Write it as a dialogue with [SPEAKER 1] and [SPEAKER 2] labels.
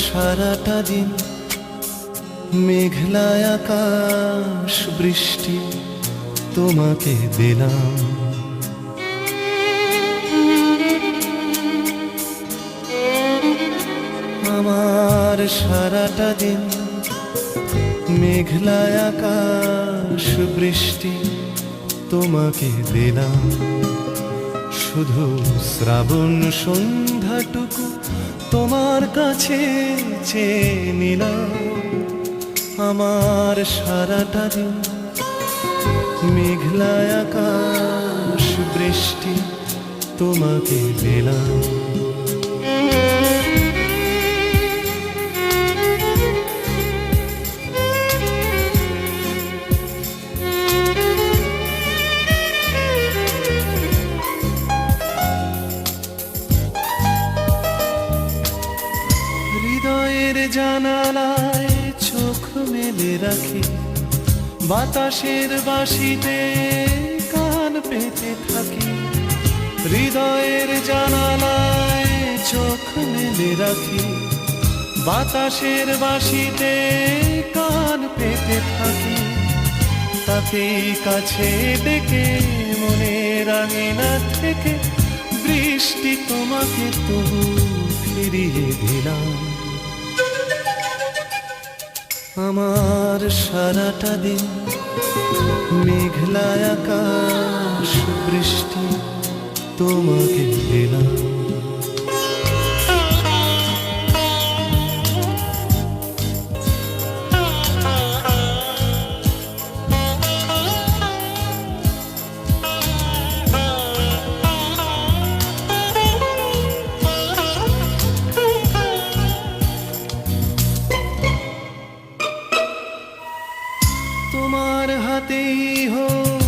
[SPEAKER 1] সারাটা দিন মেঘলা আকাশ বৃষ্টি তোমাকে দিলাম। আমার সারাটা দিন মেঘলা আকাশ বৃষ্টি তোমাকে দিলাম। শুধু শ্রাবণ সন্ধ্যাটুকু তোমার কাছে চেয়ে নিলাম। আমার সারাটা দিন মেঘলা আকাশ বৃষ্টি তোমাকে দিলাম। হৃদয়ের জানালায় চোখ মেলে রাখি, বাতাসের বাঁশিতে কান পেতে থাকি। হৃদয়ের জানালায় চোখ মেলে রাখি, বাতাসের বাঁশিতে কান পেতে থাকি। তাকেই কাছে ডেকে মনের আঙিনা থেকে বৃষ্টি তোমাকে তবু ফিরিয়ে দিলাম। আমার সারাটা দিন মেঘলা আকাশ বৃষ্টি তোমাকে দিলাম। তোমার হাতেই হোক